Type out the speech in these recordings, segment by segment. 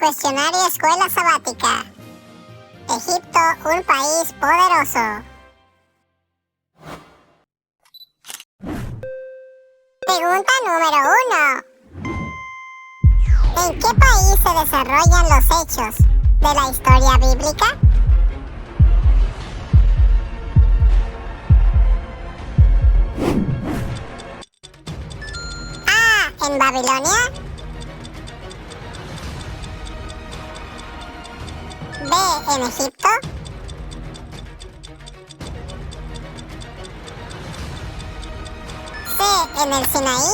Cuestionario Escuela Sabática. Egipto, un país poderoso. Pregunta número 1. ¿En qué país se desarrollan los hechos de la historia bíblica? A. En Babilonia. B. En Egipto. C. En el Sinaí.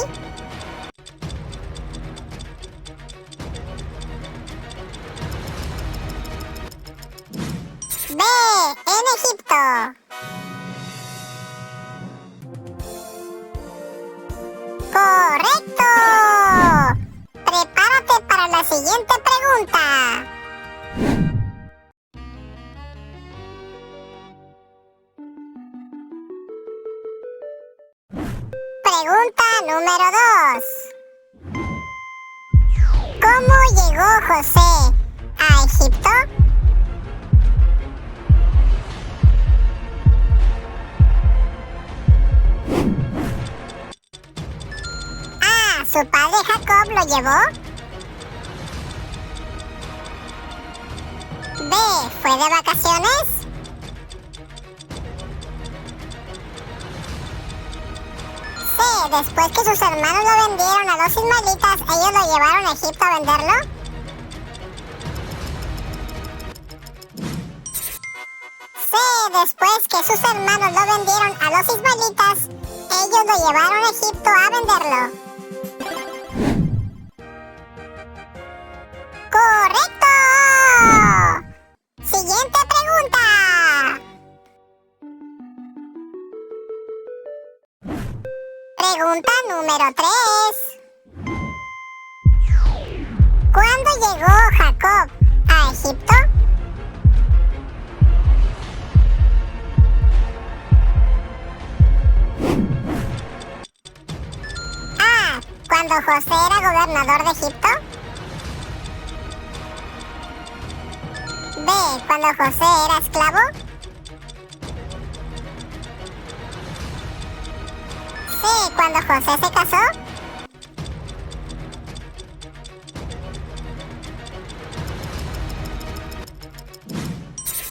B. En Egipto. ¡Correcto! Prepárate para la siguiente pregunta. Pregunta número 2. ¿Cómo llegó José a Egipto? A. ¿Su padre Jacob lo llevó? B. ¿Fue de vacaciones? C. Después que sus hermanos lo vendieron a los ismaelitas, ¿ellos lo llevaron a Egipto a venderlo? C. Después que sus hermanos lo vendieron a los ismaelitas, ellos lo llevaron a Egipto a venderlo. ¡Correcto! Siguiente pregunta. Pregunta número 3. ¿Cuándo llegó Jacob a Egipto? A. ¿Cuando José era gobernador de Egipto? B. ¿Cuando José era esclavo? C. ¿Cuando José se casó?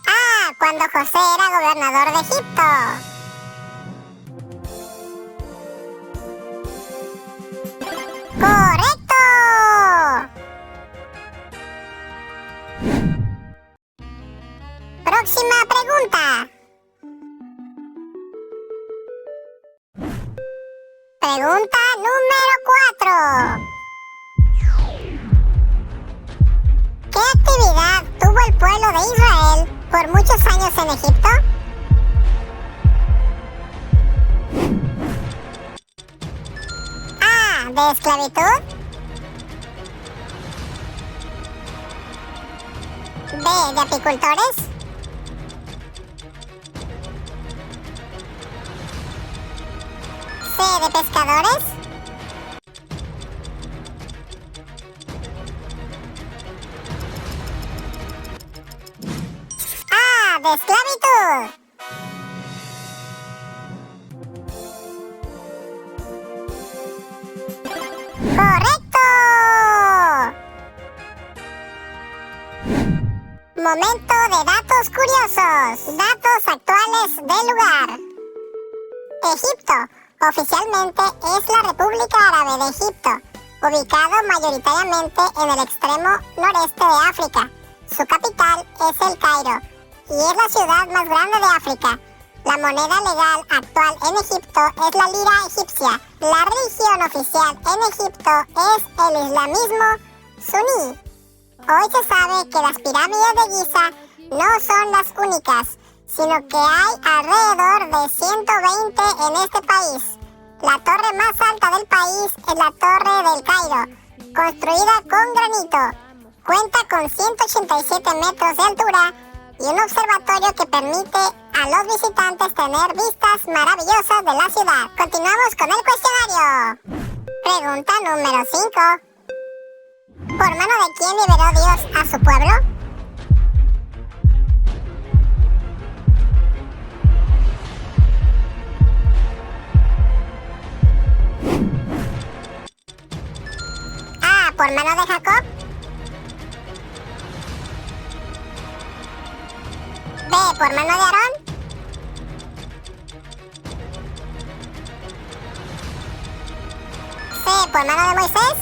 A. ¿Cuando José era gobernador de Egipto? ¡Correcto! Próxima pregunta. Pregunta número 4. ¿Qué actividad tuvo el pueblo de Israel por muchos años en Egipto? A. ¿De esclavitud? B. ¿De apicultores? C. ¿De pescadores? A. ¿De esclavitud? ¡Correcto! Momento de datos curiosos. Datos actuales del lugar. Egipto oficialmente es la República Árabe de Egipto, ubicado mayoritariamente en el extremo noreste de África. Su capital es El Cairo y es la ciudad más grande de África. La moneda legal actual en Egipto es la lira egipcia. La religión oficial en Egipto es el islamismo suní. Hoy se sabe que las pirámides de Giza no son las únicas, sino que hay alrededor de 120 en este país. La torre más alta del país es la Torre del Cairo, construida con granito. Cuenta con 187 metros de altura y un observatorio que permite a los visitantes tener vistas maravillosas de la ciudad. Continuamos con el cuestionario. Pregunta número 5. ¿Por mano de quién liberó Dios a su pueblo? A. ¿Por mano de Jacob? B. ¿Por mano de Aarón? C. ¿Por mano de Moisés?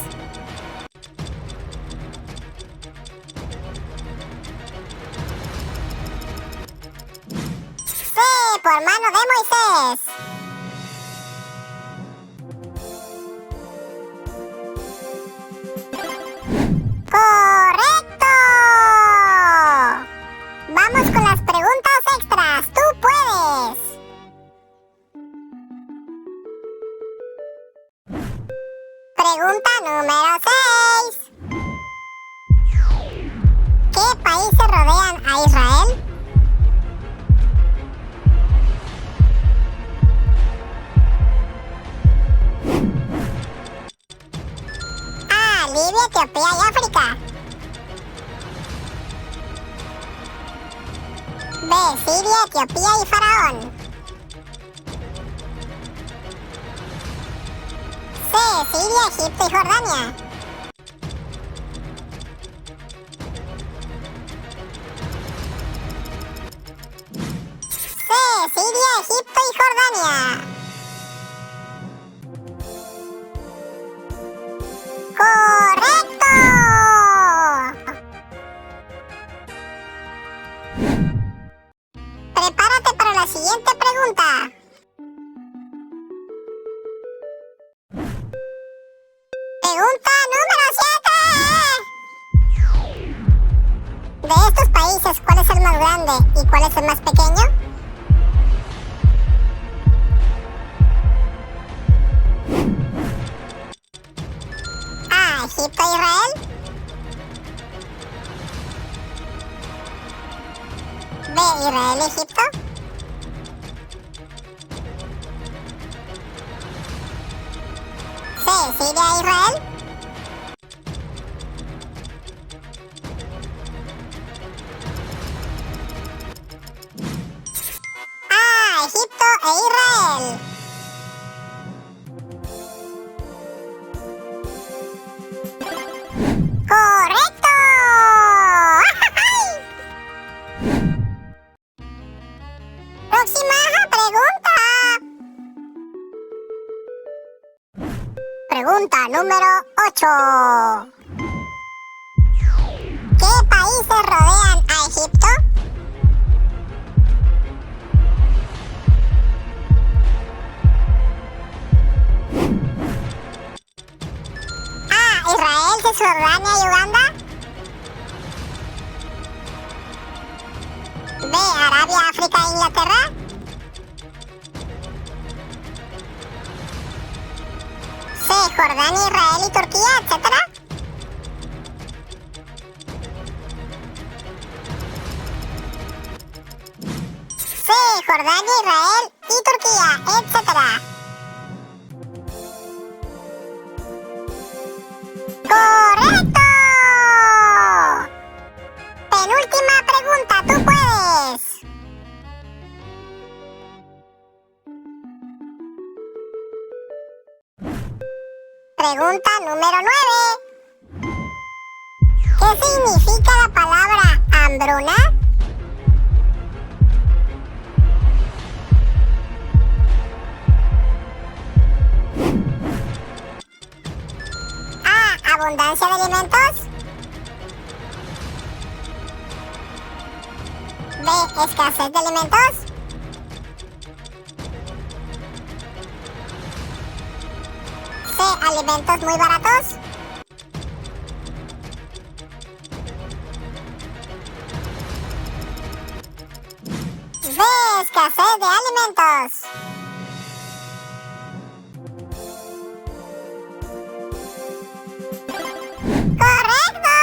C. ¿Por mano de Moisés? ¡Correcto! Vamos con las preguntas extras. ¡Tú puedes! Pregunta número 6. ¿Qué países rodean a Israel? A. Libia, Etiopía y África. B. Siria, Etiopía y Faraón. C. Siria, Egipto y Jordania. C. Siria, Egipto y Jordania. ¡Correcto! Prepárate para la siguiente pregunta. Pregunta número 7. De estos países, ¿cuál es el más grande y cuál es el más pequeño? A. Egipto e Israel. B. Israel y Egipto. C. Siria e Israel. A. Egipto e Israel. ¡Correcto! Próxima pregunta. Pregunta número 8. ¿Qué países rodean a Egipto? A. Israel, Cisjordania y Uganda. B. Arabia, África e Inglaterra. C. Jordania, Israel y Turquía, etc. C. Jordania, Israel y Turquía, etc. ¡Correcto! Penúltima pregunta, tú puedes. Pregunta número 9. ¿Qué significa la palabra hambruna? A. Abundancia de alimentos. B. Escasez de alimentos. C. Alimentos muy baratos. D. Escasez de alimentos. ¡Correcto!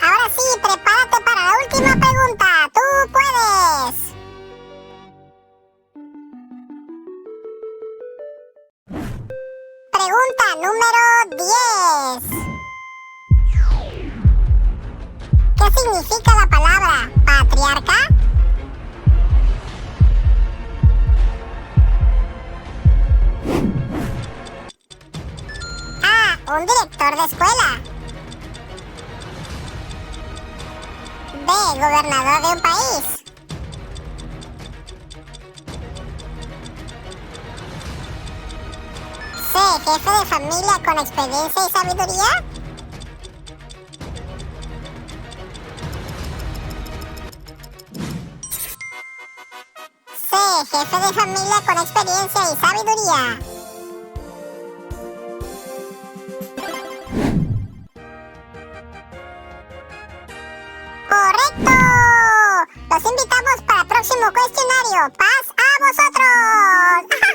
Ahora sí, prepárate para la última pregunta. ¡Tú puedes! Pregunta número 10. significa la palabra patriarca? A. Un director de escuela. B. Gobernador de un país. C. Jefe de familia con experiencia y sabiduría. C. Jefe de familia con experiencia y sabiduría. ¡Correcto! Los invitamos para el próximo cuestionario. ¡Paz a vosotros!